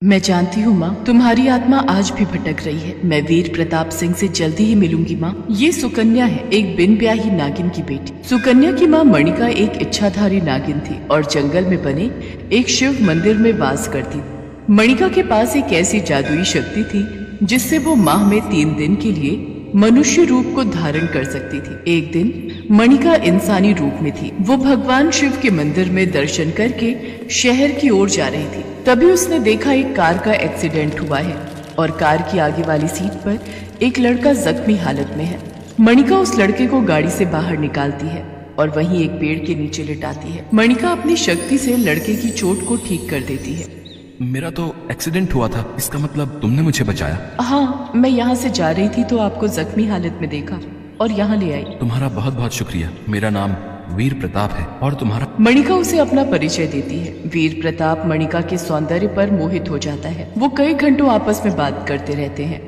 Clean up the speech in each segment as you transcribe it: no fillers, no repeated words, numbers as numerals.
मैं जानती हूँ माँ, तुम्हारी आत्मा आज भी भटक रही है। मैं वीर प्रताप सिंह से जल्दी ही मिलूंगी माँ। ये सुकन्या है, एक बिन ब्याही नागिन की बेटी। सुकन्या की माँ मणिका एक इच्छाधारी नागिन थी और जंगल में बने एक शिव मंदिर में वास करती थी। मणिका के पास एक ऐसी जादुई शक्ति थी जिससे वो माह में 3 दिन के लिए मनुष्य रूप को धारण कर सकती थी। एक दिन मणिका इंसानी रूप में थी। वो भगवान शिव के मंदिर में दर्शन करके शहर की ओर जा रही थी। तभी उसने देखा एक कार का एक्सीडेंट हुआ है और कार की आगे वाली सीट पर एक लड़का जख्मी हालत में है। मणिका उस लड़के को गाड़ी से बाहर निकालती है और वहीं एक पेड़ के नीचे लिटाती है। मणिका अपनी शक्ति से लड़के की चोट को ठीक कर देती है। मेरा तो एक्सीडेंट हुआ था, इसका मतलब तुमने मुझे बचाया? हाँ, मैं यहाँ से जा रही थी तो आपको जख्मी हालत में देखा और यहाँ ले आई। तुम्हारा बहुत बहुत शुक्रिया। मेरा नाम वीर प्रताप है। और तुम्हारा? मणिका उसे अपना परिचय देती है। वीर प्रताप मणिका के सौंदर्य पर मोहित हो जाता है। वो कई घंटों आपस में बात करते रहते हैं।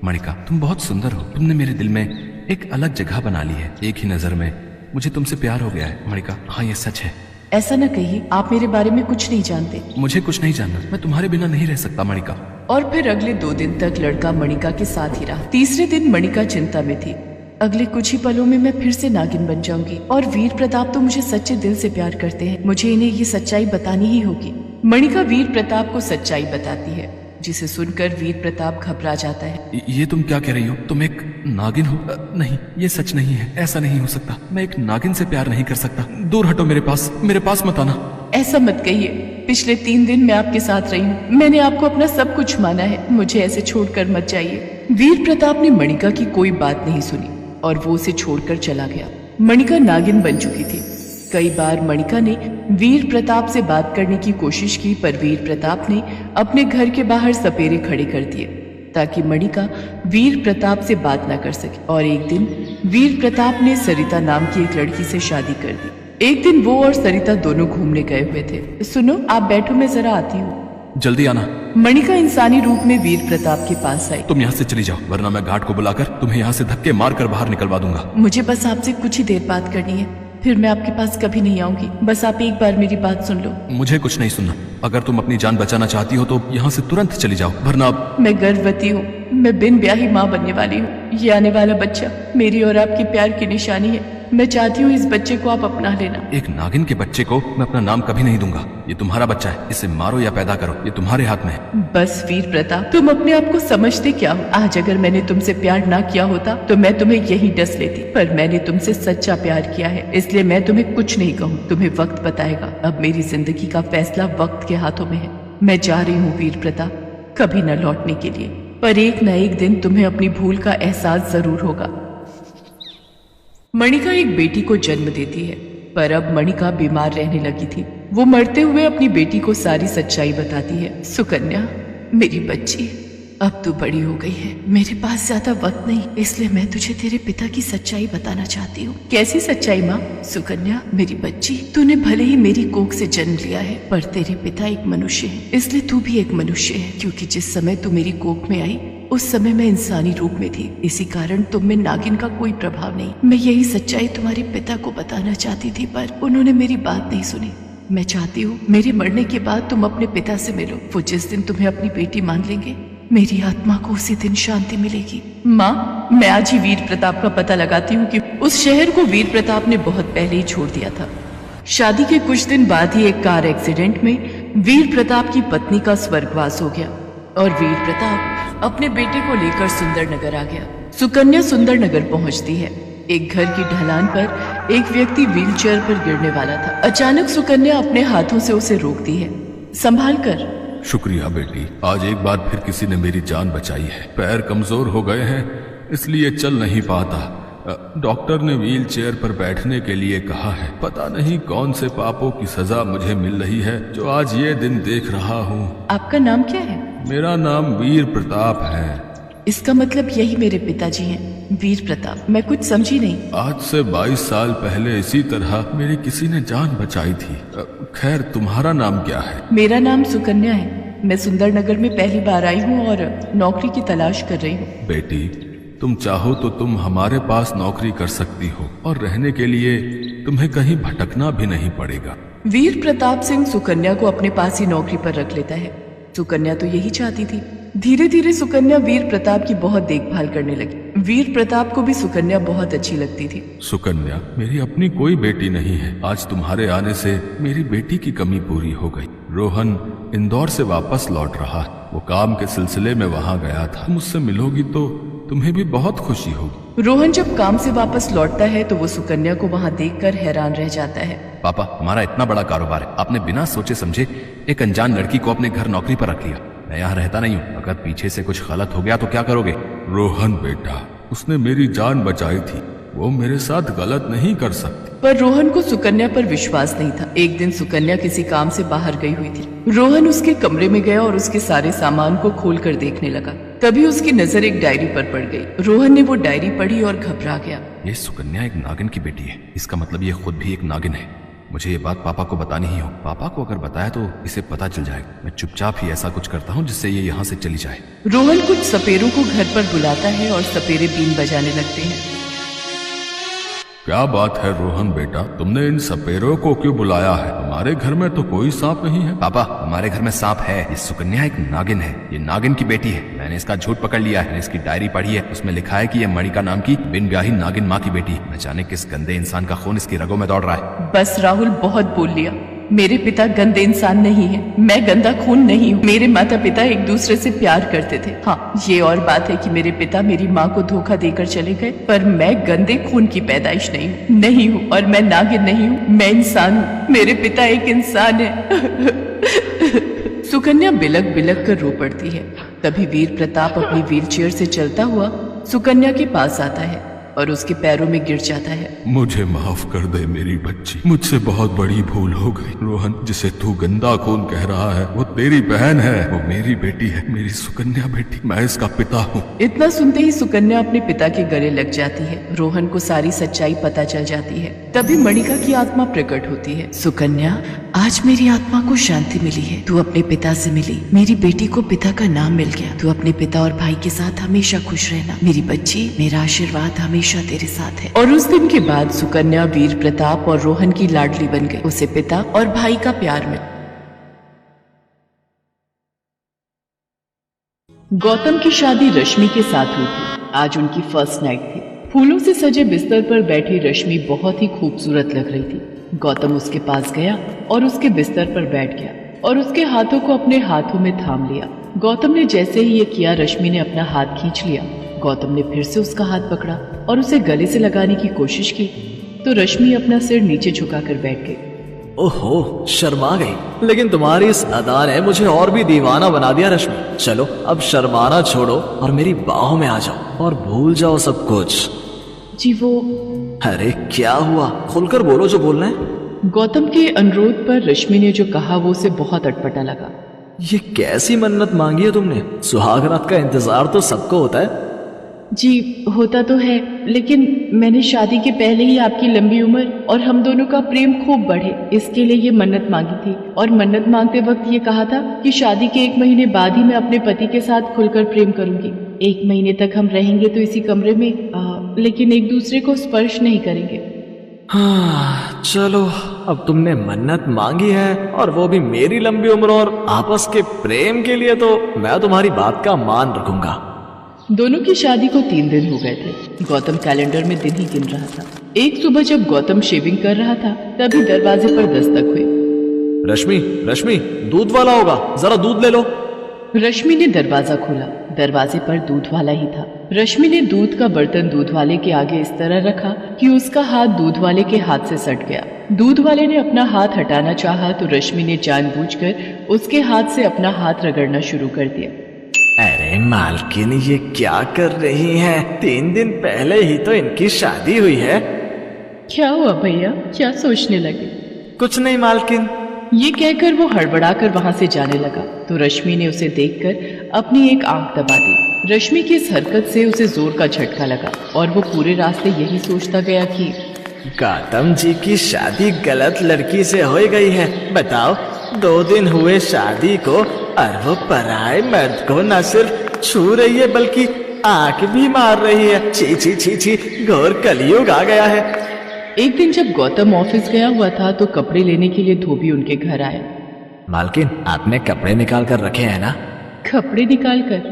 मणिका, तुम बहुत सुंदर हो। तुमने मेरे दिल में एक अलग जगह बना ली है। एक ही नजर में मुझे तुमसे प्यार हो गया है। मणिका, हाँ ये सच है। ऐसा न कहिए, आप मेरे बारे में कुछ नहीं जानते। मुझे कुछ नहीं जानना, मैं तुम्हारे बिना नहीं रह सकता मणिका। और फिर अगले 2 दिन तक लड़का मणिका के साथ ही रहा। तीसरे दिन मणिका चिंता में थी। अगले कुछ ही पलों में मैं फिर से नागिन बन जाऊंगी और वीर प्रताप तो मुझे सच्चे दिल से प्यार करते हैं। मुझे इन्हें ये सच्चाई बतानी ही होगी। मणिका वीर प्रताप को सच्चाई बताती है, जिसे सुनकर वीर प्रताप घबरा जाता है। ये तुम क्या कह रही हो? तुम एक नागिन हो? नहीं, ये सच नहीं है। ऐसा नहीं हो सकता। मैं एक नागिन से प्यार नहीं कर सकता। दूर हटो मेरे पास मत आना। ऐसा मत कहिए। पिछले 3 दिन मैं आपके साथ रही हूँ। मैंने आपको अपना सब कुछ माना है। मुझे ऐसे छोड़कर मत जाइए। वीर प्रताप ने मणिका की कोई बात नहीं सुनी और वो उसे छोड़कर चला गया। मणिका नागिन बन चुकी थी। कई बार मणिका ने वीर प्रताप से बात करने की कोशिश की, पर वीर प्रताप ने अपने घर के बाहर सपेरे खड़े कर दिए ताकि मणिका वीर प्रताप से बात न कर सके। और एक दिन वीर प्रताप ने सरिता नाम की एक लड़की से शादी कर दी। एक दिन वो और सरिता दोनों घूमने गए हुए थे। सुनो, आप बैठो, मैं जरा आती हूँ। जल्दी आना। मणिका इंसानी रूप में वीर प्रताप के पास आई। तुम यहाँ से चली जाओ, वरना मैं घाट को बुलाकर तुम्हें यहाँ से धक्के मारकर बाहर निकलवा दूंगा। मुझे बस आपसे कुछ ही देर बात करनी है, फिर मैं आपके पास कभी नहीं आऊंगी। बस आप एक बार मेरी बात सुन लो। मुझे कुछ नहीं सुनना। अगर तुम अपनी जान बचाना चाहती हो तो यहाँ से तुरंत चली जाओ, वरना मैं गर्भवती हूँ। मैं बिन ब्याही माँ बनने वाली हूँ। ये आने वाला बच्चा मेरी और आपके प्यार की निशानी है। मैं चाहती हूँ इस बच्चे को आप अपना लेना। एक नागिन के बच्चे को मैं अपना नाम कभी नहीं दूंगा। ये तुम्हारा बच्चा है, इसे मारो या पैदा करो, ये तुम्हारे हाथ में है। बस वीर प्रताप, तुम अपने आप को समझते क्या हो? आज अगर मैंने तुमसे प्यार ना किया होता तो मैं तुम्हें यहीं डस लेती, पर मैंने तुमसे सच्चा प्यार किया है, इसलिए मैं तुम्हें कुछ नहीं कहूँ। तुम्हें वक्त बताएगा। अब मेरी जिंदगी का फैसला वक्त के हाथों में है। मैं जा रही हूँ वीर प्रताप, कभी न लौटने के लिए, पर एक न एक दिन तुम्हें अपनी भूल का एहसास जरूर होगा। मणिका एक बेटी को जन्म देती है, पर अब मणिका बीमार रहने लगी थी। वो मरते हुए अपनी बेटी को सारी सच्चाई बताती है। सुकन्या, मेरी बच्ची, अब तू बड़ी हो गई है। मेरे पास ज्यादा वक्त नहीं, इसलिए मैं तुझे तेरे पिता की सच्चाई बताना चाहती हूँ। कैसी सच्चाई माँ? सुकन्या, मेरी बच्ची, तूने भले ही मेरी कोख से जन्म लिया है, पर तेरे पिता एक मनुष्य है, इसलिए तू भी एक मनुष्य है। क्योंकि जिस समय तू मेरी कोख में आई उस समय मैं इंसानी रूप में थी, इसी कारण तुम में नागिन का कोई प्रभाव नहीं। मैं यही सच्चाई तुम्हारे पिता को बताना चाहती थी, पर उन्होंने मेरी बात नहीं सुनी। मैं चाहती हूँ मेरे मरने के बाद तुम अपने पिता से मिलो। वो जिस दिन तुम्हें अपनी बेटी मान लेंगे, मेरी आत्मा को उसी दिन शांति मिलेगी। माँ, मैं आज ही वीर प्रताप का पता लगाती हूँ कि उस शहर को वीर प्रताप ने बहुत पहले ही छोड़ दिया था। शादी के कुछ दिन बाद ही एक कार एक्सीडेंट में वीर प्रताप की पत्नी का स्वर्गवास हो गया और वीर प्रताप अपने बेटे को लेकर सुंदरनगर आ गया। सुकन्या सुंदरनगर पहुंचती है। एक घर की ढलान पर एक व्यक्ति व्हीलचेयर पर गिरने वाला था। अचानक सुकन्या अपने हाथों से उसे रोकती है। संभाल कर। शुक्रिया बेटी, आज एक बार फिर किसी ने मेरी जान बचाई है। पैर कमजोर हो गए हैं, इसलिए चल नहीं पाता। डॉक्टर ने व्हील चेयर पर बैठने के लिए कहा है। पता नहीं कौन से पापों की सजा मुझे मिल रही है जो आज ये दिन देख रहा हूँ। आपका नाम क्या है? मेरा नाम वीर प्रताप है। इसका मतलब यही मेरे पिताजी हैं, वीर प्रताप। मैं कुछ समझी नहीं। आज से 22 साल पहले इसी तरह मेरी किसी ने जान बचाई थी। खैर, तुम्हारा नाम क्या है? मेरा नाम सुकन्या है। मैं सुंदरनगर में पहली बार आई हूँ और नौकरी की तलाश कर रही हूँ। बेटी, तुम चाहो तो तुम हमारे पास नौकरी कर सकती हो और रहने के लिए तुम्हें कहीं भटकना भी नहीं पड़ेगा। वीर प्रताप सिंह सुकन्या को अपने पास ही नौकरी पर रख लेता है। सुकन्या तो यही चाहती थी। धीरे धीरे सुकन्या वीर प्रताप की बहुत देखभाल करने लगी। वीर प्रताप को भी सुकन्या बहुत अच्छी लगती थी। सुकन्या, मेरी अपनी कोई बेटी नहीं है। आज तुम्हारे आने से मेरी बेटी की कमी पूरी हो गई। रोहन इंदौर से वापस लौट रहा है। वो काम के सिलसिले में वहाँ गया था। मुझसे मिलोगी तो तुम्हें भी बहुत खुशी होगी। रोहन जब काम से वापस लौटता है तो वो सुकन्या को वहाँ देखकर हैरान रह जाता है। पापा, हमारा इतना बड़ा कारोबार है, आपने बिना सोचे समझे एक अनजान लड़की को अपने घर नौकरी पर रख लिया। मैं यहाँ रहता नहीं हूँ, अगर पीछे से कुछ गलत हो गया तो क्या करोगे? रोहन बेटा, उसने मेरी जान बचाई थी, वो मेरे साथ गलत नहीं कर सकती। पर रोहन को सुकन्या पर विश्वास नहीं था। एक दिन सुकन्या किसी काम से बाहर गई हुई थी। रोहन उसके कमरे में गया और उसके सारे सामान को खोलकर देखने लगा। तभी उसकी नजर एक डायरी पर पड़ गई। रोहन ने वो डायरी पढ़ी और घबरा गया। ये सुकन्या एक नागिन की बेटी है, इसका मतलब ये खुद भी एक नागिन है। मुझे ये बात पापा को बतानी ही हो। पापा को अगर बताया तो इसे पता चल जाएगा। मैं चुपचाप ही ऐसा कुछ करता हूँ जिससे ये यहाँ से चली जाए। रोहन कुछ सपेरों को घर पर बुलाता है और सपेरे बीन बजाने लगते हैं। क्या बात है रोहन बेटा, तुमने इन सपेरों को क्यों बुलाया है? हमारे घर में तो कोई सांप नहीं है। पापा, हमारे घर में सांप है। ये सुकन्या एक नागिन है, ये नागिन की बेटी है। मैंने इसका झूठ पकड़ लिया है। मैंने इसकी डायरी पढ़ी है, उसमें लिखा है कि ये मणिका नाम की बिन ब्याही नागिन माँ की बेटी। न जाने किस गंदे इंसान का खून इसकी रगों में दौड़ रहा है। बस राहुल, बहुत बोल लिया। मेरे पिता गंदे इंसान नहीं है, मैं गंदा खून नहीं हूँ। मेरे माता पिता एक दूसरे से प्यार करते थे। हाँ, ये और बात है कि मेरे पिता मेरी माँ को धोखा देकर चले गए, पर मैं गंदे खून की पैदाइश नहीं हूँ और मैं नागिन नहीं हूँ, मैं इंसान हूँ। मेरे पिता एक इंसान है। सुकन्या बिलक बिलक कर रो पड़ती है। तभी वीर प्रताप अपनी व्हीलचेयर से चलता हुआ सुकन्या के पास आता है और उसके पैरों में गिर जाता है। मुझे माफ कर दे मेरी बच्ची, मुझसे बहुत बड़ी भूल हो गई। रोहन, जिसे तू गंदा खून कह रहा है वो तेरी बहन है, वो मेरी बेटी है, मेरी सुकन्या बेटी। मैं इसका पिता हूँ। इतना सुनते ही सुकन्या अपने पिता के गले लग जाती है। रोहन को सारी सच्चाई पता चल जाती है। तभी मणिका की आत्मा प्रकट होती है। सुकन्या, आज मेरी आत्मा को शांति मिली है। तू अपने पिता से मिली, मेरी बेटी को पिता का नाम मिल गया। तू अपने पिता और भाई के साथ हमेशा खुश रहना मेरी बच्ची। मेरा आशीर्वाद हमेशा तेरे साथ है। और उस दिन के बाद सुकन्या वीर प्रताप और रोहन की लाडली बन गई। उसे पिता और भाई का प्यार मिला। गौतम की शादी रश्मि के साथ हुई थी। आज उनकी फर्स्ट नाइट थी। फूलों से सजे बिस्तर पर बैठी रश्मि बहुत ही खूबसूरत लग रही थी। गौतम उसके पास गया और उसके बिस्तर पर बैठ गया और उसके हाथों को अपने हाथों में थाम लिया। गौतम ने जैसे ही ये किया, रश्मि ने अपना हाथ खींच लिया। गौतम ने फिर से उसका हाथ पकड़ा और उसे गले से लगाने की कोशिश की तो रश्मि अपना सिर नीचे झुकाकर बैठ गई। ओहो, शर्मा गई। लेकिन तुम्हारी इस अदा ने मुझे और भी दीवाना बना दिया रश्मि। चलो अब शर्माना छोड़ो और मेरी बाहों में आ जाओ और भूल जाओ सब कुछ। जी वो... अरे क्या हुआ? खुलकर बोलो जो बोलना है। गौतम के अनुरोध पर रश्मि ने जो कहा वो उसे बहुत अटपटा लगा। ये कैसी मन्नत मांगी है तुमने? सुहाग रात का इंतजार तो सबको होता है। जी होता तो है, लेकिन मैंने शादी के पहले ही आपकी लंबी उम्र और हम दोनों का प्रेम खूब बढ़े, इसके लिए ये मन्नत मांगी थी। और मन्नत मांगते वक्त ये कहा था कि शादी के 1 महीने बाद ही मैं अपने पति के साथ खुलकर प्रेम करूंगी। 1 महीने तक हम रहेंगे तो इसी कमरे में, लेकिन एक दूसरे को स्पर्श नहीं करेंगे। हाँ चलो, अब तुमने मन्नत मांगी है और वो भी मेरी लंबी उम्र और आपस के प्रेम के लिए, तो मैं तुम्हारी बात का मान रखूंगा। दोनों की शादी को 3 दिन हो गए थे। गौतम कैलेंडर में दिन ही गिन रहा था। एक सुबह जब गौतम शेविंग कर रहा था तभी दरवाजे पर दस्तक हुई। रश्मि, रश्मि, दूध वाला होगा, जरा दूध ले लो। रश्मि ने दरवाजा खोला। दरवाजे पर दूध वाला ही था। रश्मि ने दूध का बर्तन दूध वाले के आगे इस तरह रखा कि उसका हाथ दूध वाले के हाथ से सट गया। दूध वाले ने अपना हाथ हटाना चाहा तो रश्मि ने जानबूझकर उसके हाथ से अपना हाथ रगड़ना शुरू कर दिया। अरे मालकिन, ये क्या कर रही हैं? 3 दिन पहले ही तो इनकी शादी हुई है। क्या हुआ भैया, क्या सोचने लगे? कुछ नहीं मालकिन। ये कहकर वो हड़बड़ाकर वहां से जाने लगा तो रश्मि ने उसे देखकर अपनी एक आंख दबा दी। रश्मि की इस हरकत से उसे जोर का झटका लगा और वो पूरे रास्ते यही सोचता गया कि गौतम जी की शादी गलत लड़की से हो गई है। बताओ, 2 दिन हुए शादी को और वो पराये मर्द को न सिर्फ छू रही है बल्कि आंख भी मार रही है। छी छी छी छी, घोर कलयुग आ गया है। एक दिन जब गौतम ऑफिस गया हुआ था तो कपड़े लेने के लिए धोबी उनके घर आया। मालकिन, आपने कपड़े निकाल कर रखे हैं ना? कपड़े निकाल कर?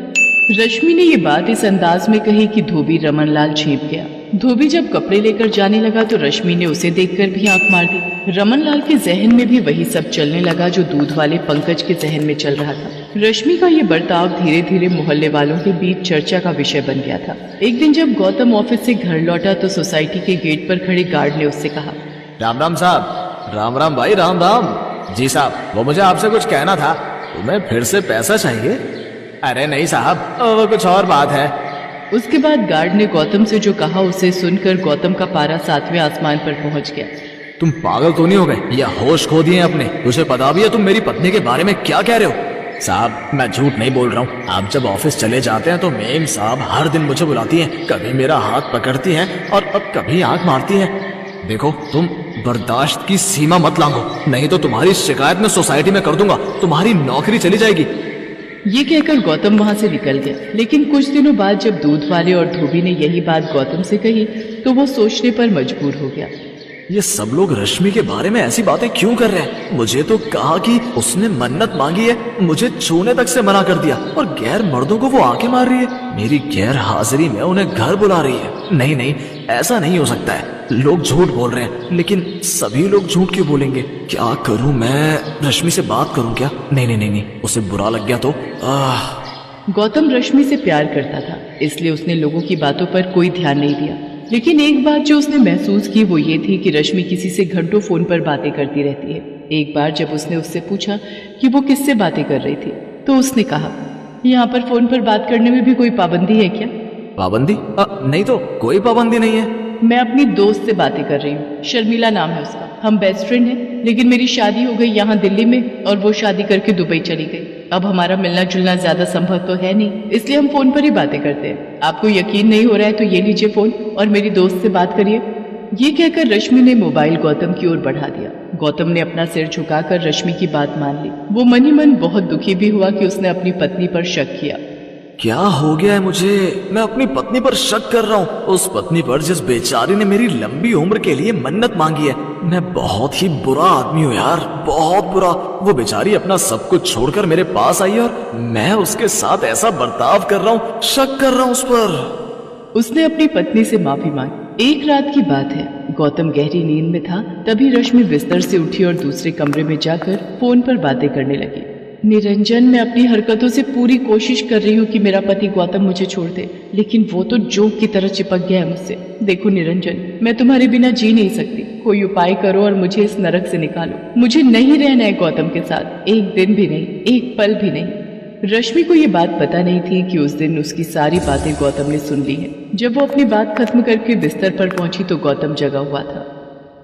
रश्मि ने ये बात इस अंदाज में कही कि धोबी रमनलाल चेप गया। धोबी जब कपड़े लेकर जाने लगा तो रश्मि ने उसे देखकर भी आंख मार दी। रमनलाल के जहन में भी वही सब चलने लगा जो दूध वाले पंकज के जहन में चल रहा था। रश्मि का ये बर्ताव धीरे धीरे मोहल्ले वालों के बीच चर्चा का विषय बन गया था। एक दिन जब गौतम ऑफिस से घर लौटा तो सोसाइटी के गेट पर खड़े गार्ड ने उससे कहा, राम राम साहब। राम राम भाई, राम राम। जी साहब, वो मुझे आपसे कुछ कहना था। तुम्हें फिर से पैसा चाहिए? अरे नहीं साहब, वो कुछ और बात है। उसके बाद गार्ड ने गौतम से जो कहा उसे सुनकर गौतम का पारा 7वें आसमान पर पहुंच गया। तुम पागल तो नहीं हो गए या होश खो दिए अपने? तुझे पता भी है तुम मेरी पत्नी के बारे में क्या कह रहे हो? साहब, मैं झूठ नहीं बोल रहा हूँ। आप जब ऑफिस चले जाते हैं तो मेम साहब हर दिन मुझे बुलाती हैं। कभी मेरा हाथ पकड़ती हैं और अब कभी आंख मारती हैं। देखो, तुम बर्दाश्त की सीमा मत लांघो, नहीं तो तुम्हारी शिकायत मैं सोसाइटी में कर दूंगा। तुम्हारी नौकरी चली जाएगी। ये कहकर गौतम वहां से निकल गया। लेकिन कुछ दिनों बाद जब दूध वाले और धोबी ने यही बात गौतम से कही तो वो सोचने पर मजबूर हो गया। ये सब लोग रश्मि के बारे में ऐसी बातें क्यों कर रहे हैं? मुझे तो कहा कि उसने मन्नत मांगी है, मुझे छूने तक से मना कर दिया और गैर मर्दों को वो आके मार रही है। मेरी गैर हाजिरी में उन्हें घर बुला रही है। नहीं नहीं, ऐसा नहीं हो सकता है। लोग झूठ बोल रहे हैं, लेकिन सभी लोग झूठ क्यों बोलेंगे? क्या करूं मैं? रश्मि से बात करूं क्या? नहीं नहीं नहीं नहीं, उसे बुरा लग गया तो गौतम रश्मि से प्यार करता था, इसलिए उसने लोगों की बातों पर कोई ध्यान नहीं दिया। लेकिन एक बात जो उसने महसूस की वो ये थी कि रश्मि किसी से घंटों फोन पर बातें करती रहती है। एक बार जब उसने उससे पूछा कि वो किससे बातें कर रही थी तो उसने कहा, यहाँ पर फोन पर बात करने में भी कोई पाबंदी है क्या? पाबंदी? नहीं तो कोई पाबंदी नहीं है। मैं अपनी दोस्त से बातें कर रही हूँ, शर्मिला नाम है उसका। हम बेस्ट फ्रेंड हैं, लेकिन मेरी शादी हो गई यहाँ दिल्ली में और वो शादी करके दुबई चली गई। अब हमारा मिलना जुलना ज्यादा संभव तो है नहीं, इसलिए हम फोन पर ही बातें करते हैं। आपको यकीन नहीं हो रहा है तो ये लीजिए फोन और मेरी दोस्त से बात करिए। ये कहकर रश्मि ने मोबाइल गौतम की ओर बढ़ा दिया। गौतम ने अपना सिर झुकाकर रश्मि की बात मान ली। वो मन ही मन बहुत दुखी भी हुआ कि उसने अपनी पत्नी पर शक किया। क्या हो गया है मुझे? मैं अपनी पत्नी पर शक कर रहा हूँ, उस पत्नी पर जिस बेचारी ने मेरी लंबी उम्र के लिए मन्नत मांगी है। मैं बहुत ही बुरा आदमी हूँ यार, बहुत बुरा। वो बेचारी अपना सब कुछ छोड़कर मेरे पास आई और मैं उसके साथ ऐसा बर्ताव कर रहा हूँ, शक कर रहा हूँ उस पर। उसने अपनी पत्नी से माफी मांगी। एक रात की बात है, गौतम गहरी नींद में था, तभी रश्मि बिस्तर से उठी और दूसरे कमरे में जाकर फोन पर बातें करने लगी। निरंजन, मैं अपनी हरकतों से पूरी कोशिश कर रही हूँ कि मेरा पति गौतम मुझे छोड़ दे, लेकिन वो तो जोक की तरह चिपक गया है मुझसे। देखो निरंजन, मैं तुम्हारे बिना जी नहीं सकती। कोई उपाय करो और मुझे इस नरक से निकालो। मुझे नहीं रहना है गौतम के साथ, एक दिन भी नहीं, एक पल भी नहीं। रश्मि को ये बात पता नहीं थी कि उस दिन उसकी सारी बातें गौतम ने सुन ली हैं। जब वो अपनी बात खत्म करके बिस्तर पर पहुंची तो गौतम जगा हुआ था।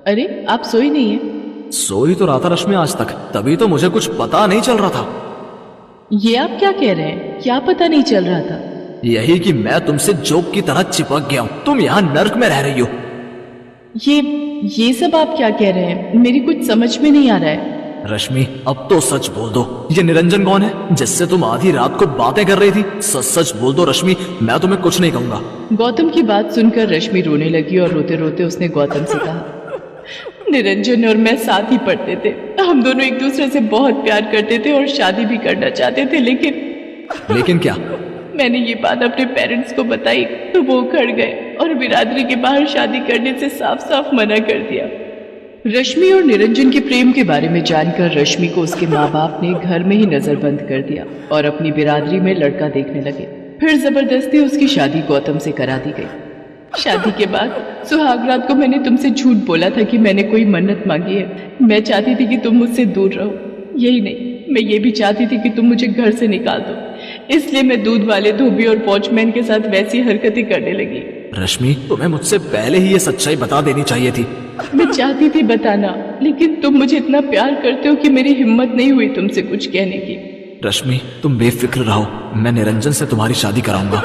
अरे, आप सोई नहीं है? सोई तो रहा था रश्मि आज तक, तभी तो मुझे कुछ पता नहीं चल रहा था। ये आप क्या कह रहे हैं? क्या पता नहीं चल रहा था? यही कि मैं तुमसे जोक की तरह चिपक गया हूँ। तुम यहाँ नर्क में रह रही हो। ये सब आप क्या कह रहे हैं? मेरी कुछ समझ में नहीं आ रहा है। रश्मि, अब तो सच बोल दो, ये निरंजन कौन है जिससे तुम आधी रात को बातें कर रही थी? सच सच बोल दो रश्मि, मैं तुम्हें कुछ नहीं कहूंगा। गौतम की बात सुनकर रश्मि रोने लगी और रोते रोते उसने गौतम से कहा, निरंजन और मैं साथ ही पढ़ते थे। हम दोनों एक दूसरे से बहुत प्यार करते थे और शादी भी करना चाहते थे, लेकिन क्या? मैंने ये बात अपने पेरेंट्स को बताई तो वो उखड़ गए और बिरादरी के बाहर शादी करने से साफ साफ मना कर दिया। रश्मि और निरंजन के प्रेम के बारे में जानकर रश्मि को उसके माँ बाप ने घर में ही नजरबंद कर दिया और अपनी बिरादरी में लड़का देखने लगे। फिर जबरदस्ती उसकी शादी गौतम से करा दी गई। शादी के बाद सुहाग रात को मैंने तुमसे झूठ बोला था कि मैंने कोई मन्नत मांगी है। मैं चाहती थी कि तुम मुझसे दूर रहो। यही नहीं, मैं ये भी चाहती थी कि तुम मुझे घर से निकाल दो। इसलिए मैं दूध वाले, धोबी और वॉचमैन के साथ वैसी हरकतें करने लगी। रश्मि, तुम्हें मुझसे पहले ही ये सच्चाई बता देनी चाहिए थी। मैं चाहती थी बताना, लेकिन तुम मुझे इतना प्यार करते हो कि मेरी हिम्मत नहीं हुई तुमसे कुछ कहने की। रश्मि, तुम बेफिक्र रहो, मैं निरंजन से तुम्हारी शादी कराऊंगा।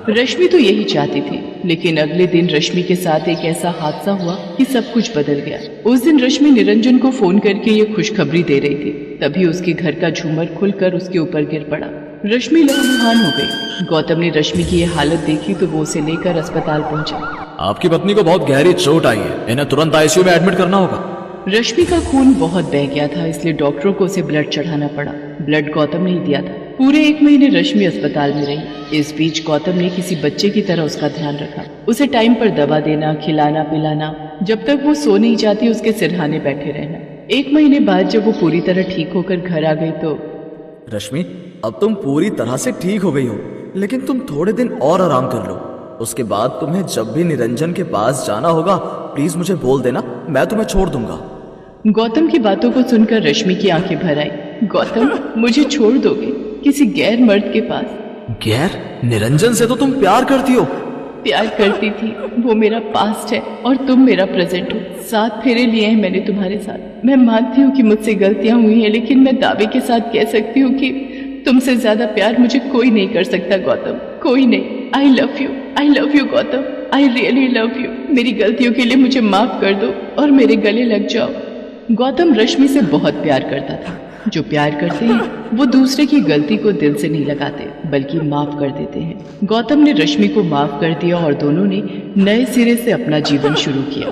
रश्मि तो यही चाहती थी, लेकिन अगले दिन रश्मि के साथ एक ऐसा हादसा हुआ कि सब कुछ बदल गया। उस दिन रश्मि निरंजन को फोन करके ये खुशखबरी दे रही थी, तभी उसके घर का झूमर खुलकर उसके ऊपर गिर पड़ा। रश्मि लहूलुहान हो गई। गौतम ने रश्मि की ये हालत देखी तो वो उसे लेकर अस्पताल पहुंचा। आपकी पत्नी को बहुत गहरी चोट आई है, इन्हें तुरंत आईसीयू में एडमिट करना होगा। रश्मि का खून बहुत बह गया था, इसलिए डॉक्टरों को उसे ब्लड चढ़ाना पड़ा। ब्लड गौतम ने ही दिया था। पूरे 1 महीने रश्मि अस्पताल में रही। इस बीच गौतम ने किसी बच्चे की तरह उसका ध्यान रखा, उसे टाइम पर दवा देना, खिलाना पिलाना, जब तक वो सो नहीं जाती उसके सिरहाने बैठे रहना। 1 महीने बाद जब वो पूरी तरह ठीक होकर घर आ गई तो रश्मि, अब तुम पूरी तरह से ठीक हो गई हो, लेकिन तुम थोड़े दिन और आराम कर लो। उसके बाद तुम्हें जब भी निरंजन के पास जाना होगा प्लीज मुझे बोल देना, मैं तुम्हें छोड़ दूंगा। गौतम की बातों को सुनकर रश्मि की आंखें भर आई। गौतम, मुझे छोड़ दोगे किसी गैर मर्द के पास? गैर? निरंजन से तो तुम प्यार करती हो। प्यार करती थी, वो मेरा पास्ट है और तुम मेरा प्रेजेंट हो। 7 फेरे लिए हैं मैंने तुम्हारे साथ। मैं मानती हूँ कि मुझसे गलतियां हुई हैं, लेकिन मैं दावे के साथ कह सकती हूँ कि तुमसे ज्यादा प्यार मुझे कोई नहीं कर सकता गौतम, कोई नहीं। I love you Gautam, I really love you. मेरी गलतियों के लिए मुझे माफ कर दो और मेरे गले लग जाओ। गौतम रश्मि से बहुत प्यार करता था। जो प्यार करते हैं वो दूसरे की गलती को दिल से नहीं लगाते बल्कि माफ कर देते हैं। गौतम ने रश्मि को माफ कर दिया और दोनों ने नए सिरे से अपना जीवन शुरू किया।